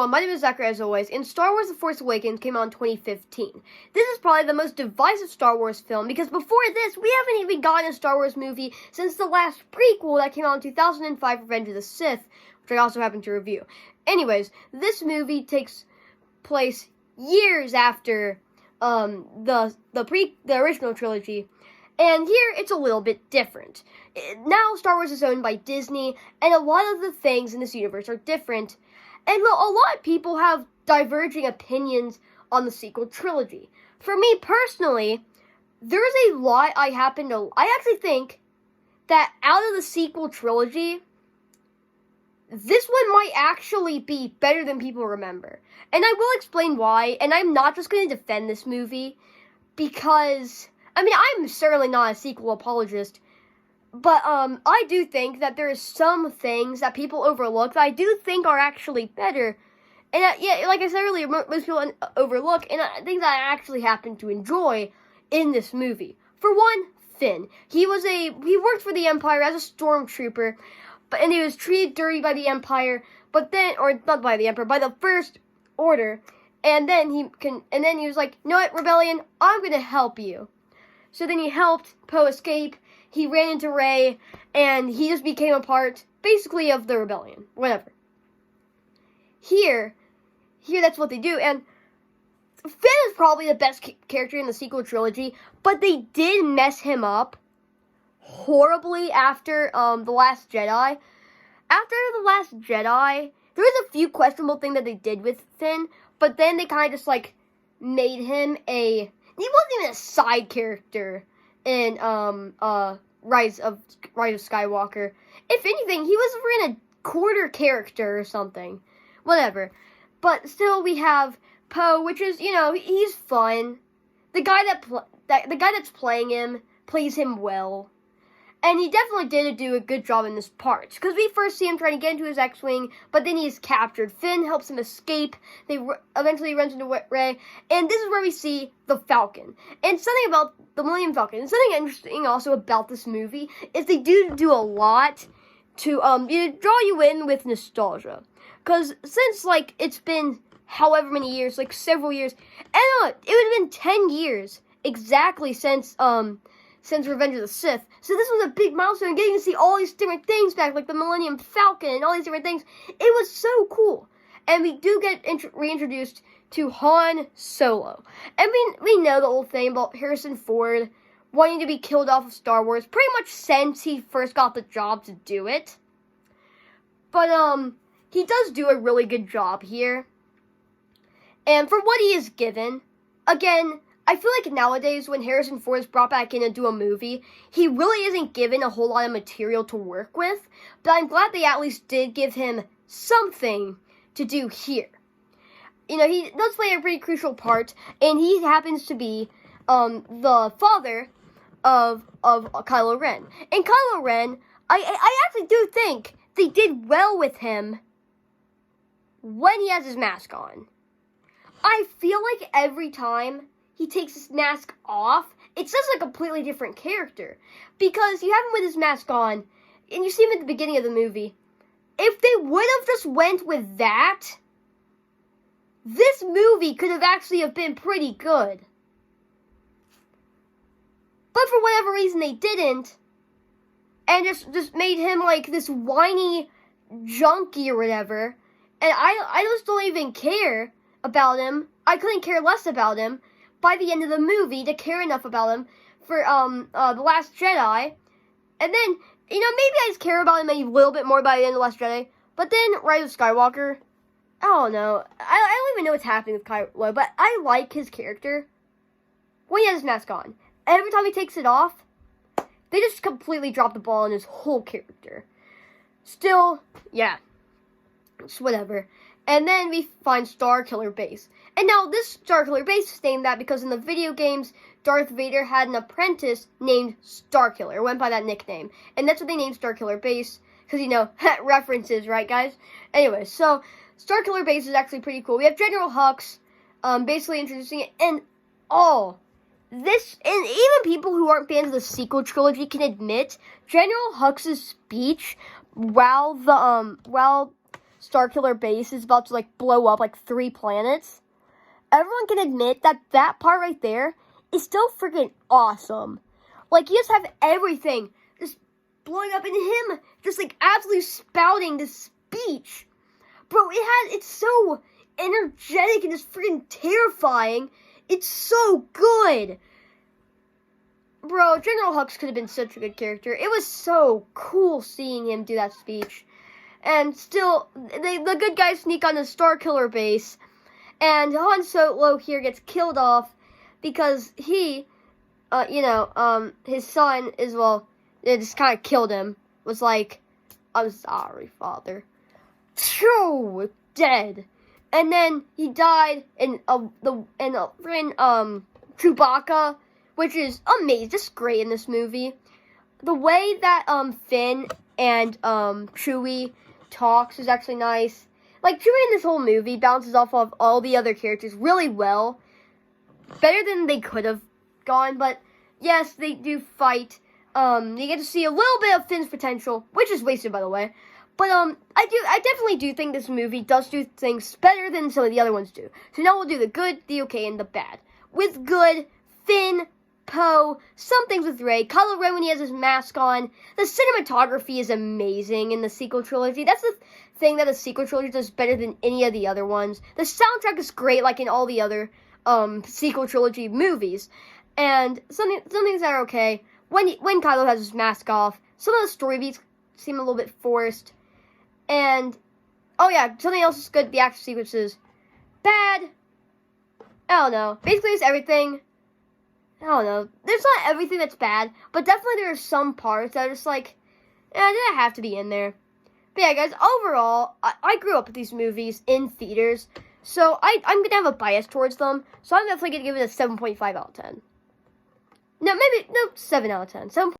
everyone, my name is Zachary as always, and Star Wars The Force Awakens came out in 2015. This is probably the most divisive Star Wars film, because before this, we haven't even gotten a Star Wars movie since the last prequel that came out in 2005, Revenge of the Sith, which I also happened to review. Anyways, this movie takes place years after the original trilogy, and here it's a little bit different. Now Star Wars is owned by Disney, and a lot of the things in this universe are different. And a lot of people have diverging opinions on the sequel trilogy. For me personally, there's a lot I actually think that out of the sequel trilogy, this one might actually be better than people remember. And I will explain why, and I'm not just going to defend this movie, because, I mean, I'm certainly not a sequel apologist, but I do think that there is some things that people overlook that I do think are actually better. And yeah, like I said earlier, most people overlook, and things that I actually happen to enjoy in this movie. For one, Finn. He worked for the Empire as a stormtrooper, and he was treated dirty by the Empire, or not by the Emperor, by the First Order. And then he was like, you know what, Rebellion, I'm gonna help you. So then he helped Poe escape. He ran into Rey, and he just became a part, basically, of the rebellion. Whatever. Here, that's what they do, and Finn is probably the best character in the sequel trilogy, but they did mess him up horribly after The Last Jedi. After The Last Jedi, there was a few questionable things that they did with Finn, but then they kind of just, like, made him he wasn't even a side character in Rise of Skywalker. If anything, he was in a quarter character or something. Whatever. But still, we have Poe, which is, he's fun. The guy that's playing him plays him well. And he definitely did do a good job in this part. Because we first see him trying to get into his X-Wing, but then he's captured. Finn helps him escape. They eventually runs into Rey. And this is where we see the Falcon. And something about the Millennium Falcon, and something interesting also about this movie, is they do a lot to draw you in with nostalgia. Because since, it's been however many years, several years, and it would have been 10 years exactly since Revenge of the Sith. So this was a big milestone, getting to see all these different things back, like the Millennium Falcon and all these different things. It was so cool. And we do get reintroduced to Han Solo. And we know the whole thing about Harrison Ford wanting to be killed off of Star Wars pretty much since he first got the job to do it. But, he does do a really good job here. And for what he is given, again, I feel like nowadays, when Harrison Ford is brought back in to do a movie, he really isn't given a whole lot of material to work with, but I'm glad they at least did give him something to do here. He does play a pretty crucial part, and he happens to be the father of Kylo Ren. And Kylo Ren, I actually do think they did well with him when he has his mask on. I feel like every time he takes his mask off, it's just a completely different character. Because you have him with his mask on, and you see him at the beginning of the movie. If they would have just went with that, this movie could have actually been pretty good. But for whatever reason they didn't, and just made him this whiny junkie or whatever, and I just don't even care about him. I couldn't care less about him by the end of the movie to care enough about him for The Last Jedi. And then, maybe I just care about him a little bit more by the end of The Last Jedi. But then Rise of Skywalker, I don't know. I don't even know what's happening with Kylo, but I like his character when he has his mask on. Every time he takes it off, they just completely drop the ball on his whole character. Still, yeah, it's whatever. And then we find Starkiller Base. And now this Starkiller Base is named that because in the video games, Darth Vader had an apprentice named Starkiller. Went by that nickname. And that's what they named Starkiller Base. Because, references, right, guys? Anyway, so Starkiller Base is actually pretty cool. We have General Hux basically introducing it. And this, and even people who aren't fans of the sequel trilogy can admit, General Hux's speech while Starkiller base is about to, like, blow up, like, 3 planets, everyone can admit that that part right there is still freaking awesome. Like, you just have everything just blowing up, and him just, like, absolutely spouting this speech. Bro, it's so energetic and just freaking terrifying. It's so good. Bro, General Hux could have been such a good character. It was so cool seeing him do that speech. And still, the good guys sneak on the Starkiller base, and Han Solo here gets killed off because he, his son is, well, it just kind of killed him. Was like, I'm sorry, Father. Phew, dead. And then he died in Chewbacca, which is amazing, just great in this movie. The way that Finn and Chewie talks is actually nice. Like, Chewie in this whole movie bounces off of all the other characters really well. Better than they could have gone, but yes, they do fight. You get to see a little bit of Finn's potential, which is wasted, by the way. But I definitely do think this movie does do things better than some of the other ones do. So now we'll do the good, the okay, and the bad. With good, Finn, Poe, some things with Rey, Kylo Ren when he has his mask on. The cinematography is amazing in the sequel trilogy. That's the thing that the sequel trilogy does better than any of the other ones. The soundtrack is great, like in all the other sequel trilogy movies. And some things that are okay. When Kylo has his mask off, some of the story beats seem a little bit forced. And, oh yeah, something else is good, the action sequences. Bad. I don't know. Basically, it's everything. I don't know. There's not everything that's bad, but definitely there are some parts that are just like, they have to be in there. But yeah, guys, overall, I grew up with these movies in theaters, so I'm going to have a bias towards them, so I'm definitely going to give it a 7.5 out of 10. No, 7 out of 10. 7.